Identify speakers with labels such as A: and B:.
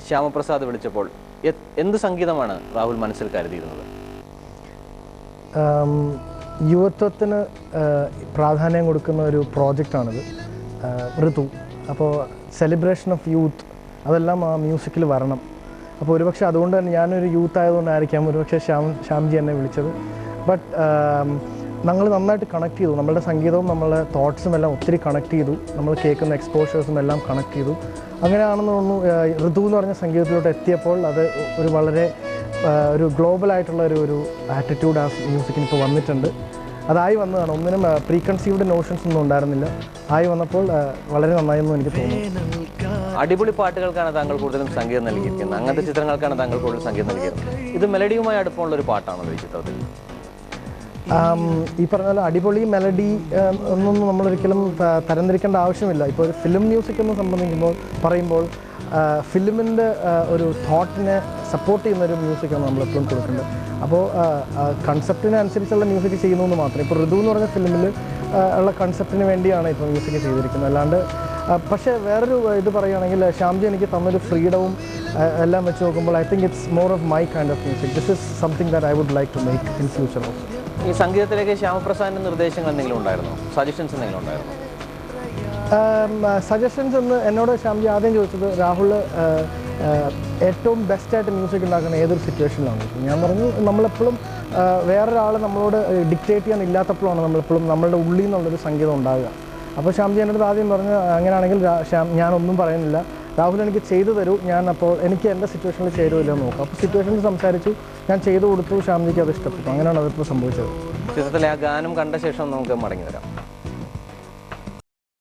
A: ശ്യാമപ്രസാദ് വിളിച്ചപ്പോൾ എന്ത് സംഗീതമാണ് രാഹുൽ മനസ്സിൽ കരുതിയിരുന്നത്?
B: യുവത്വത്തിന് പ്രാധാന്യം കൊടുക്കുന്ന ഒരു പ്രോജക്റ്റാണിത്, ഋതു. അപ്പോൾ സെലിബ്രേഷൻ ഓഫ് യൂത്ത് അതെല്ലാം ആ മ്യൂസിക്കിൽ വരണം. അപ്പോൾ ഒരുപക്ഷെ അതുകൊണ്ട് തന്നെ ഞാനൊരു യൂത്ത് ആയതുകൊണ്ടായിരിക്കാം ഒരുപക്ഷെ ശ്യാംജി എന്നെ വിളിച്ചത്. ബട്ട് ഞങ്ങൾ നന്നായിട്ട് കണക്ട് ചെയ്തു. നമ്മളുടെ സംഗീതവും നമ്മളുടെ തോട്ട്സും എല്ലാം ഒത്തിരി കണക്ട് ചെയ്തു. നമ്മൾ കേൾക്കുന്ന എക്സ്പോഷേഴ്സും എല്ലാം കണക്ട് ചെയ്തു. അങ്ങനെയാണെന്ന് തോന്നുന്നു ഋതു എന്ന് പറഞ്ഞ സംഗീതത്തിലോട്ട് എത്തിയപ്പോൾ അത് ഒരു വളരെ ഒരു ഗ്ലോബലായിട്ടുള്ള ഒരു ആറ്റിറ്റ്യൂഡ് ആ മ്യൂസിക്കിന് ഇപ്പോൾ വന്നിട്ടുണ്ട്. അതായി വന്നതാണ്. ഒന്നിനും പ്രീ കൺസീവ്ഡ് നോഷൻസ് ഒന്നും ഉണ്ടായിരുന്നില്ല. ആയി വന്നപ്പോൾ വളരെ നന്നായെന്നും എനിക്ക് തോന്നുന്നു.
A: അടിപൊളി പാട്ടുകൾക്കാണ് താങ്കൾ കൂടുതലും സംഗീതം നൽകിയിരിക്കുന്നത്. അങ്ങനത്തെ ചിത്രങ്ങൾക്കാണ് താങ്കൾ കൂടുതൽ സംഗീതം നൽകിയിരുന്നത്. ഇത് മെലഡിയുമായി അടുപ്പമുള്ളൊരു പാട്ടാണല്ലോ ഈ ചിത്രത്തിൽ.
B: ഈ പറഞ്ഞ പോലെ അടിപൊളി മെലഡി ഒന്നും നമ്മളൊരിക്കലും തരംതിരിക്കേണ്ട ആവശ്യമില്ല. ഇപ്പോൾ ഒരു ഫിലിം മ്യൂസിക് എന്ന് പറയുമ്പോൾ ഫിലിമിൻ്റെ ഒരു തോട്ടിനെ സപ്പോർട്ട് ചെയ്യുന്നൊരു മ്യൂസിക്കാണ് നമ്മളെപ്പോഴും കൊടുക്കേണ്ടത്. അപ്പോൾ കൺസെപ്റ്റിന് അനുസരിച്ചുള്ള മ്യൂസിക് ചെയ്യുന്നു എന്ന് മാത്രം. ഇപ്പോൾ ഋതു എന്ന് പറഞ്ഞ ഫിലിമിൽ ഉള്ള കൺസെപ്റ്റിന് വേണ്ടിയാണ് ഇപ്പോൾ മ്യൂസിക് ചെയ്തിരിക്കുന്നത്. അല്ലാണ്ട് പക്ഷേ വേറൊരു ഇത് പറയുകയാണെങ്കിൽ ശ്യാംജി എനിക്ക് തന്നൊരു ഫ്രീഡവും എല്ലാം വെച്ച് നോക്കുമ്പോൾ I think it's more of my kind of music. This is something that I would like to make in future also.
A: ഈ സംഗീതത്തിലേക്ക് ശ്യാമപ്രസാദിൻ്റെ നിർദ്ദേശങ്ങൾ എന്തെങ്കിലും ഉണ്ടായിരുന്നോ? സജഷൻസ് എന്തെങ്കിലും ഉണ്ടായിരുന്നോ?
B: സജഷൻസ് എന്ന് എന്നോട് ശ്യാംജി ആദ്യം ചോദിച്ചത്, രാഹുൽ ഏറ്റവും ബെസ്റ്റായിട്ട് മ്യൂസിക് ഉണ്ടാക്കുന്ന ഏതൊരു സിറ്റുവേഷനിലാണ്. ഞാൻ പറഞ്ഞു നമ്മളെപ്പോഴും വേറൊരാൾ നമ്മളോട് ഡിക്റ്റേറ്റ് ചെയ്യാൻ ഇല്ലാത്തപ്പോഴാണ് നമ്മളെപ്പോഴും നമ്മളുടെ ഉള്ളിൽ നിന്നുള്ളൊരു സംഗീതം ഉണ്ടാകുക. അപ്പോൾ ശ്യാംജി എന്നോട് ആദ്യം പറഞ്ഞു, അങ്ങനെയാണെങ്കിൽ ഞാനൊന്നും പറയുന്നില്ല, രാഹുൽ എനിക്ക് ചെയ്തു തരൂ, ഞാൻ അപ്പോൾ എനിക്ക് എൻ്റെ സിറ്റുവേഷനിൽ ചേരുമില്ല എന്ന് നോക്കാം. അപ്പോൾ സിറ്റുവേഷനിൽ സംസാരിച്ചു, ഞാൻ ചെയ്തു കൊടുത്തു, ശ്യാംജിക്ക് അത് ഇഷ്ടപ്പെട്ടു. അങ്ങനെയാണ് അതിപ്പോൾ സംഭവിച്ചത്.
A: ചിത്രത്തിലെ ആ ഗാനം കണ്ട ശേഷം നമുക്ക് മടങ്ങി വരാം.